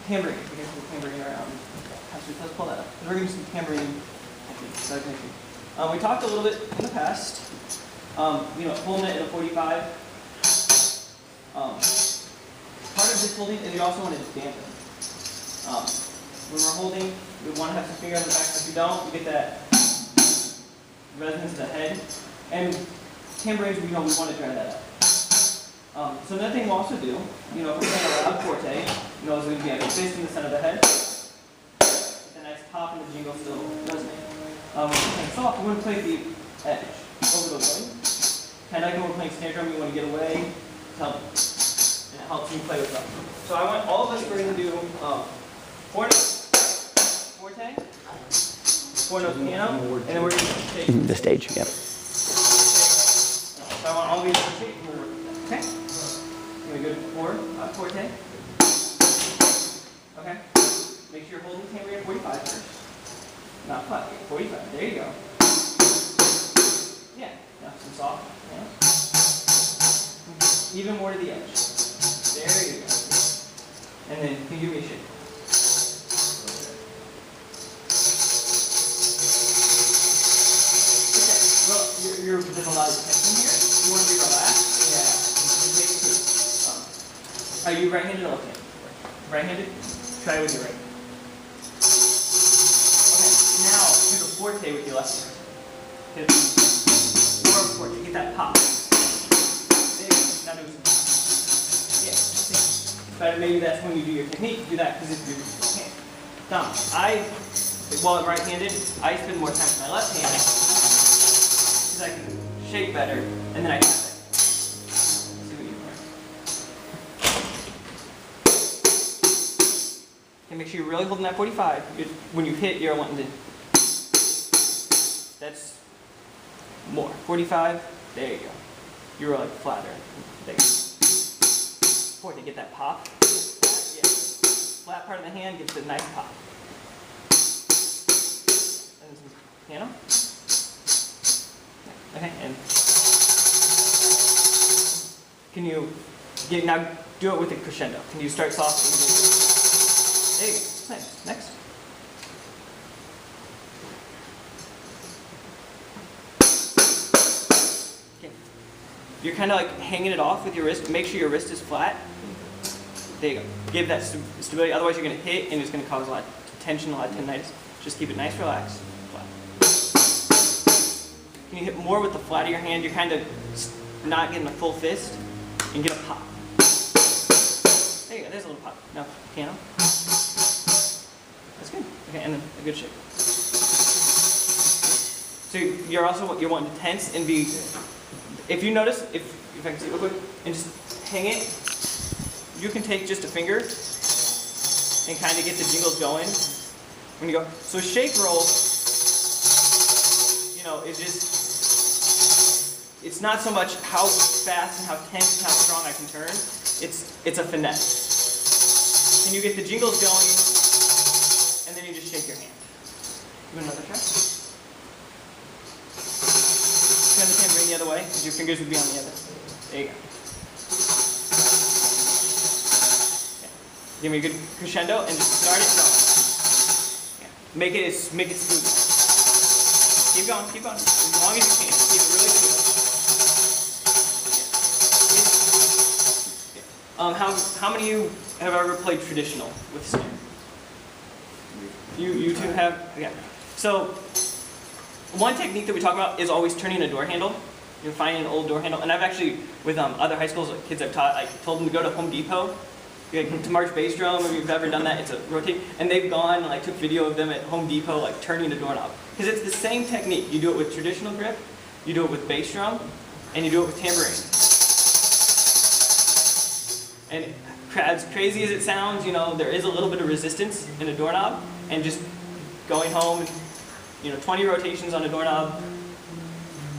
tambourine. We're going to do tambourine around. Actually, let's pull that up. We're going to do some tambourine techniques. We talked a little bit in the past, holding it at a 45. Part of this holding is you also want to dampen. When we're holding, we want to have some finger on the back. If you don't, you get that resonance to the head. And tambourines, we want to dry that up. So another thing we'll also do, if we're playing a loud forte, it's going to be like a fist in the center of the head. With a nice pop and the jingle still resonating. When we're playing soft, we want to play the edge over the wood. Kind of like when we're playing snare drum, you want to get away to help. And it helps you play with them. So I want all of us, we're going to do 4 notes forte, 4 notes piano, and then we're going to shake the stage, yep. So I want all of you to shake. Okay? We're going to go to 4 forte. Okay? Make sure you're holding the tambourine at 45 first. Not flat, 45. There you go. Yeah, now some soft. Yeah. Even more to the edge. There you go. And then can you give me a shake? Okay. Well, there's a lot of tension here. You want to be relaxed? Yeah. Are you right-handed or left-handed? Right-handed? Try it with your right. Do the forte with your left hand. Hit it. More forte. Get that pop. There you go. Now do some. Yeah. But maybe that's when you do your technique. Do that because it's your hand. While I'm right-handed, I spend more time with my left hand because I can shake better, and then I tap it. See what you can. Okay, make sure you're really holding that 45. When you hit, you're wanting to. That's more. 45. There you go. You're like flatter. There you go. Forte, get that pop. Yeah. Flat part of the hand gets a nice pop. And some piano. Okay, and can you now do it with a crescendo? Can you start soft? There you go. Nice. Next. You're kind of like hanging it off with your wrist. Make sure your wrist is flat. There you go. Give that stability. Otherwise, you're going to hit and it's going to cause a lot of tension, a lot of tendinitis. Just keep it nice, relaxed, flat. Can you hit more with the flat of your hand? You're kind of not getting a full fist and get a pop. There you go. There's a little pop. Now, piano. That's good. Okay, and then a good shake. So you're wanting to tense and be. If you notice, if I can see it real quick, and just hang it, you can take just a finger and kind of get the jingles going when you go. So a shake roll, it's not so much how fast and how tense and how strong I can turn. It's a finesse. And you get the jingles going, and then you just shake your hand. Give it another try. Turn the tambourine the other way, because your fingers would be on the other. There you go. Yeah. Give me a good crescendo and just start it going. Yeah. Make it smooth. Keep going. As long as you can. Keep it really smooth. Yeah. How many of you have ever played traditional with snare? You two have? Yeah. So one technique that we talk about is always turning a door handle. You're finding an old door handle. And I've actually, with other high schools, kids I've taught, I told them to go to Home Depot, to March bass drum, if you've ever done that, it's a rotate. And they've gone and took video of them at Home Depot, turning a doorknob. Because it's the same technique. You do it with traditional grip, you do it with bass drum, and you do it with tambourine. And as crazy as it sounds, there is a little bit of resistance in a doorknob, and just going home, 20 rotations on a doorknob,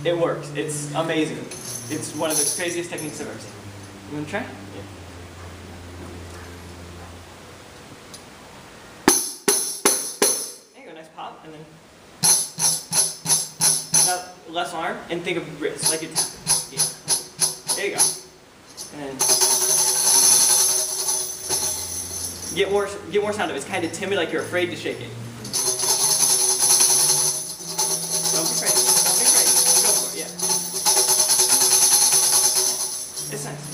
it works. It's amazing. It's one of the craziest techniques I've ever seen. You want to try? Yeah. There you go, nice pop, and then now left arm, and think of wrist, like you're tapping. Yeah. There you go. And Get more sound of it. It's kind of timid, like you're afraid to shake it. Don't be afraid. Don't be afraid. Go for it. Yeah. It's nice.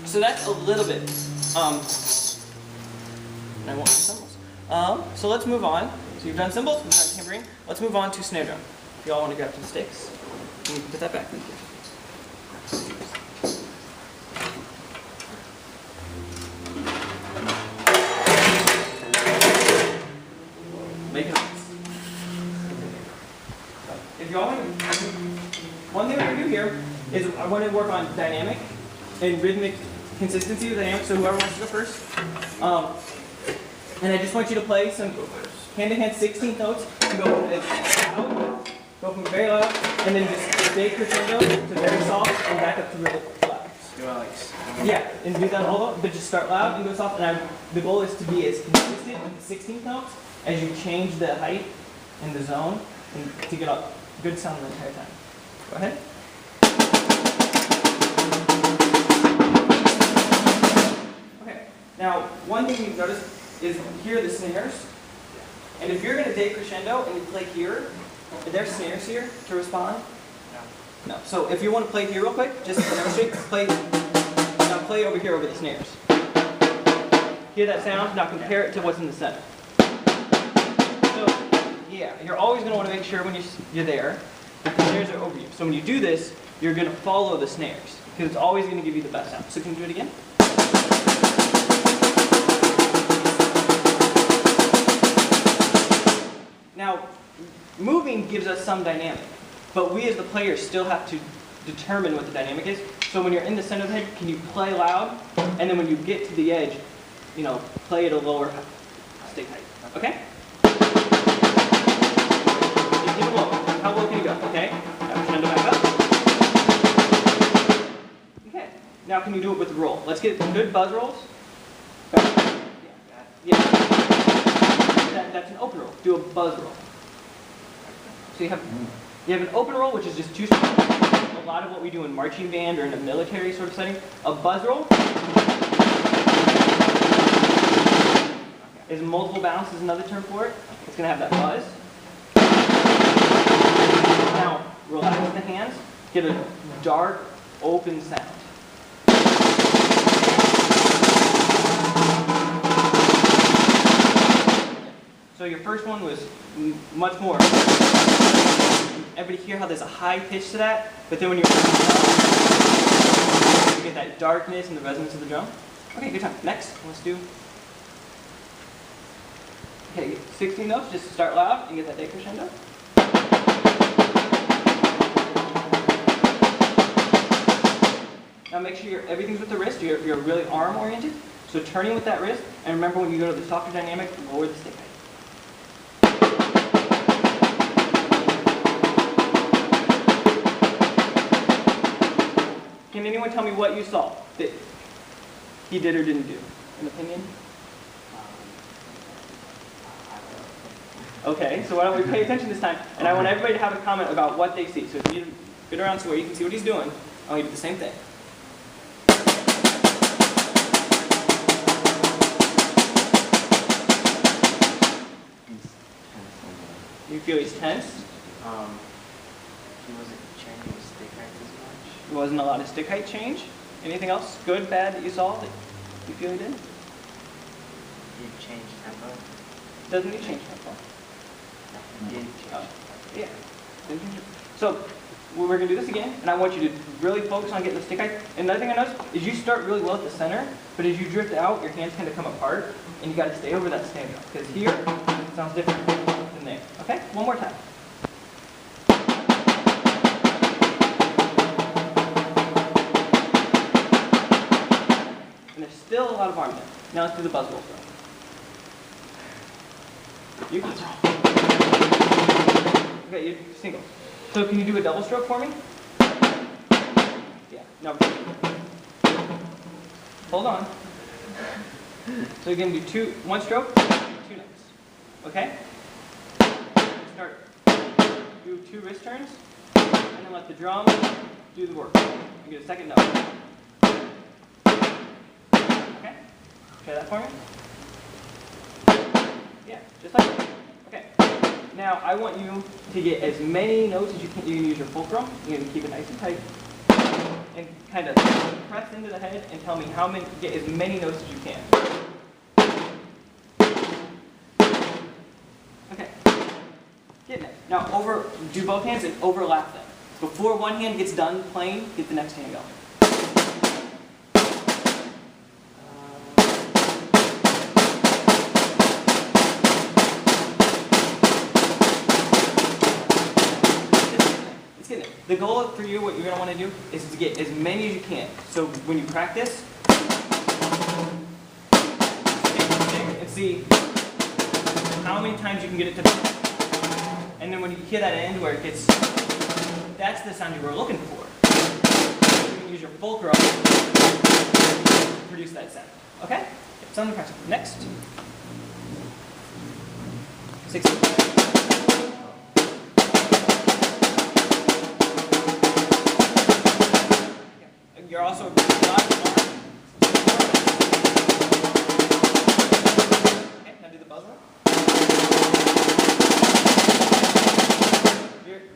So that's a little bit. And I won't do cymbals. So let's move on. So you've done cymbals, we've done tambourine. Let's move on to snare drum. If you all want to grab some sticks, you can put that back. Thank you. Make a noise. If you all want to, one thing we're going to do here is I want to work on dynamic and rhythmic consistency with dynamic. So whoever wants to go first. And I just want you to play some hand-to-hand 16th notes and go as loud, go from very loud, and then just stay crescendo to very soft and back up to really loud. Yeah, and do that all up, but just start loud and go soft. And the goal is to be as consistent with the 16th notes as you change the height and the zone and to get a good sound the entire time. Go ahead. Okay, now one thing you've noticed is here are the snares. And if you're going to decrescendo and you play here, are there snares here to respond? No. No. So if you want to play here real quick, just demonstrate, now play over here over the snares. Hear that sound? Now compare it to what's in the center. So yeah, you're always going to want to make sure when you're there that the snares are over you. So when you do this, you're going to follow the snares because it's always going to give you the best sound. So can you do it again? Now, moving gives us some dynamic, but we as the players still have to determine what the dynamic is. So when you're in the center of the head, can you play loud? And then when you get to the edge, play at a lower stick height. Okay? Just give it low. How low can you go? Okay? Now crescendo back up. Okay. Now can you do it with roll? Let's get some good buzz rolls. Yeah. That's an open roll. Do a buzz roll. So you have an open roll, which is just two strings. A lot of what we do in marching band or in a military sort of setting. A buzz roll is multiple bounce is another term for it. It's going to have that buzz. Now relax the hands. Get a dark, open sound. So your first one was much more. Everybody hear how there's a high pitch to that? But then when you get that darkness and the resonance of the drum. Okay, good time. Next, let's do. Okay, 16 notes. Just start loud and get that decrescendo. Now make sure everything's with the wrist. You're really arm oriented. So turning with that wrist. And remember when you go to the softer dynamic, lower the stick height. Can anyone tell me what you saw that he did or didn't do? An opinion? Okay, so why don't we pay attention this time? And I want everybody to have a comment about what they see. So if you get around to where you can see what he's doing, I want you to do the same thing. You feel he's tense? He wasn't changing his stick height as much. There wasn't a lot of stick height change? Anything else good, bad that you saw that you feel he did? He changed tempo. Doesn't he change tempo? He did change tempo. Yeah. So we're going to do this again, and I want you to really focus on getting the stick height. And another thing I noticed is you start really low at the center, but as you drift out, your hands kind of come apart, and you got to stay over that snare drum. Because here, it sounds different than there. Okay? One more time. And there's still a lot of arm there. Now let's do the buzz roll. You buzz roll. Okay, you single. So can you do a double stroke for me? Yeah. No. Hold on. So you're going to do one stroke, 2 notes. Okay? Start. Do 2 wrist turns, and then let the drum do the work. You get a second note. Okay? Try that for me. Yeah, just like that. Okay. Now I want you to get as many notes as you can. You can use your fulcrum. You can keep it nice and tight, and kind of press into the head and tell me how many. Get as many notes as you can. Okay. Getting it. Now do both hands and overlap them. Before one hand gets done playing, get the next hand going. The goal for you, what you're going to want to do, is to get as many as you can. So when you practice, and see how many times you can get it to. And then when you hear that end where it gets, that's the sound you were looking for. You can use your fulcrum to produce that sound. Okay? Sound practice. Next. 16. You're also okay, now do the buzzer.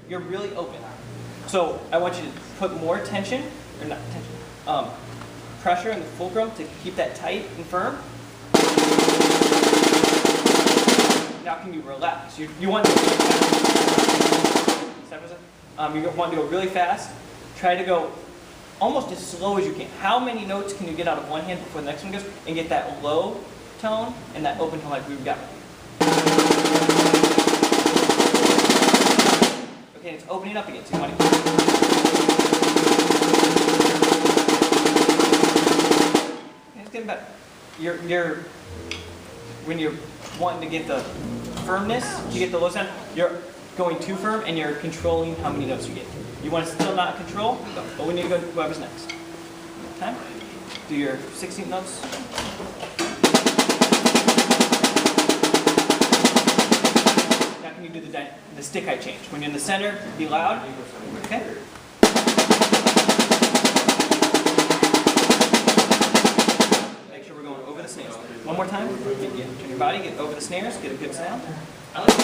You're really open. So I want you to put more tension, or not tension, pressure in the fulcrum to keep that tight and firm. Now can you relax? You want to go really fast. You want to go really fast. Try to go almost as slow as you can. How many notes can you get out of one hand before the next one goes, and get that low tone and that open tone like we've got? Okay, it's opening up again, so you want to keep it. Okay, it's getting better. When you're wanting to get the firmness, to get the low sound, you're going too firm and you're controlling how many notes you get. You want to still not control, but we need to go to whoever's next. Time. Do your 16th notes. Now can you do the stick height change? When you're in the center, be loud. Okay. Make sure we're going over the snares. One more time. Turn your body, get over the snares, get a good sound. I like it.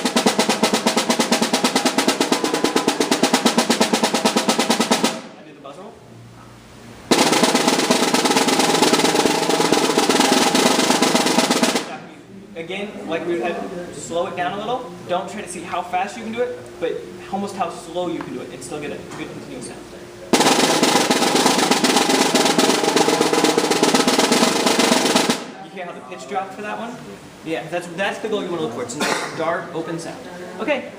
Again, like we had, slow it down a little. Don't try to see how fast you can do it, but almost how slow you can do it and still get a good continuous sound. You hear how the pitch dropped for that one? Yeah, that's the goal you want to look for. It's a nice, dark, open sound. Okay.